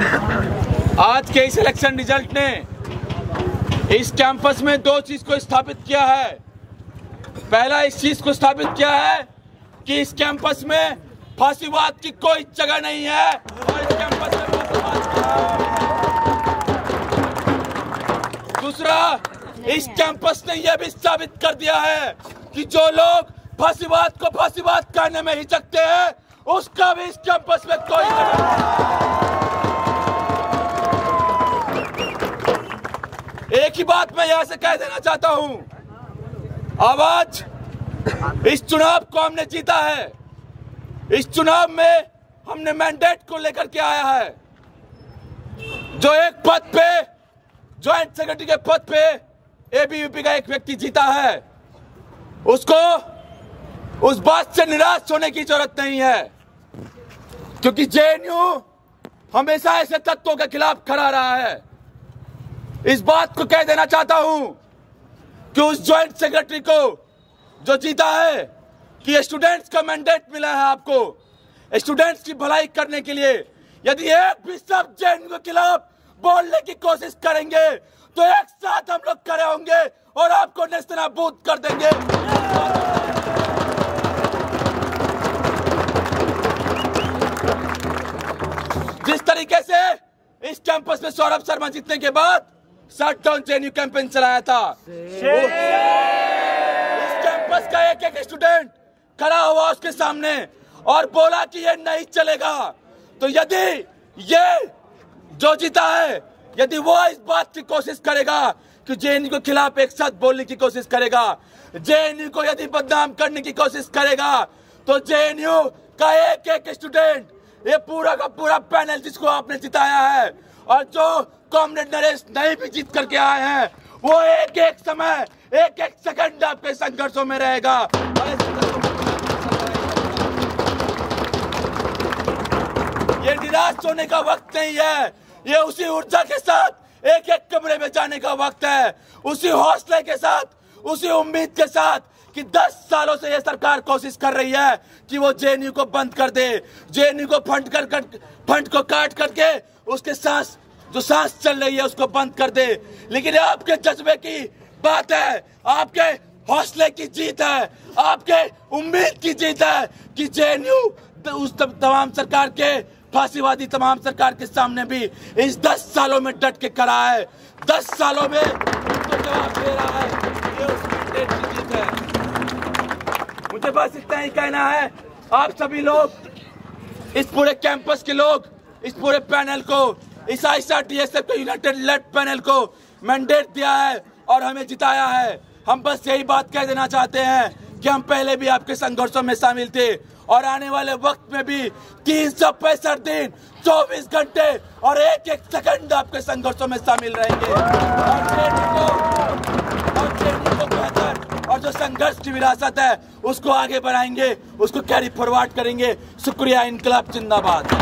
आज के इस इलेक्शन रिजल्ट ने इस कैंपस में दो चीज को स्थापित किया है। पहला इस चीज को स्थापित किया है कि इस कैंपस में फांसीवाद की कोई जगह नहीं है और इस कैंपस में फांसीवाद की। दूसरा, इस कैंपस ने यह भी साबित कर दिया है कि जो लोग फांसीवाद को फांसीवाद कहने में हिचकते हैं, उसका भी इस कैंपस में कोई जगह नहीं। एक ही बात मैं यहां से कह देना चाहता हूं, अब आज इस चुनाव को हमने जीता है। इस चुनाव में हमने मैंडेट को लेकर के आया है। जो एक पद पे, ज्वाइंट सेक्रेटरी के पद पे एबीवीपी का एक व्यक्ति जीता है, उसको उस बात से निराश होने की जरूरत नहीं है, क्योंकि जेएनयू हमेशा ऐसे तत्वों के खिलाफ खड़ा रहा है। इस बात को कह देना चाहता हूं कि उस ज्वाइंट सेक्रेटरी को जो जीता है कि स्टूडेंट्स का मैंडेट मिला है, आपको स्टूडेंट्स की भलाई करने के लिए, यदि एक भी शब्द जेएनयू के खिलाफ बोलने की कोशिश करेंगे तो एक साथ हम लोग खड़े होंगे और आपको नेस्तनाबूद कर देंगे। जिस तरीके से इस कैंपस में सौरभ शर्मा जीतने के बाद शट डाउन जेएनयू कैंपेन चलाया था, इस कैंपस का एक एक स्टूडेंट खड़ा हुआ उसके सामने और बोला कि ये नहीं चलेगा। तो यदि ये जो जीता है, यदि वो इस बात की कोशिश करेगा कि जेएनयू के खिलाफ एक साथ बोलने की कोशिश करेगा, जेएनयू को यदि बदनाम करने की कोशिश करेगा, तो जेएनयू का एक एक स्टूडेंट, ये पूरा का पूरा पैनल जिसको आपने जिताया है और जो कॉमरेड नरेश नहीं भी जीत करके आए हैं, वो एक एक समय, एक एक सेकंड आपके संघर्षों में रहेगा। ये निराश होने का वक्त नहीं है, ये उसी ऊर्जा के साथ एक एक कमरे में जाने का वक्त है, उसी हौसले के साथ, उसी उम्मीद के साथ कि 10 सालों से ये सरकार कोशिश कर रही है कि वो जेएनयू को बंद कर दे, जेएनयू को फंड को काट करके उसके सांस, जो सांस चल रही है उसको बंद कर दे। लेकिन आपके जज्बे की बात है, आपके हौसले की जीत है, आपके उम्मीद की जीत है कि जेएनयू उस तमाम सरकार के, फांसीवादी तमाम सरकार के सामने भी इस 10 सालों में डट के खड़ा है, 10 सालों में तो जवाब दे रहा है। ये उस मैंडेट की जीत है। मुझे बस इतना ही कहना है, आप सभी लोग, इस पूरे कैंपस के लोग, इस पूरे पैनल को, इस आईएसआरटीएसएफ के यूनाइटेड लेफ्ट पैनल को मैंडेट दिया है और हमें जिताया है। हम बस यही बात कह देना चाहते हैं कि हम पहले भी आपके संघर्षों में शामिल थे और आने वाले वक्त में भी 365 दिन, 24 घंटे और एक एक सेकंड आपके संघर्षों में शामिल रहेंगे और जेएनयू को बेहतर और जो संघर्ष की विरासत है उसको आगे बढ़ाएंगे, उसको कैरी फॉरवर्ड करेंगे। शुक्रिया। इनकलाब जिंदाबाद।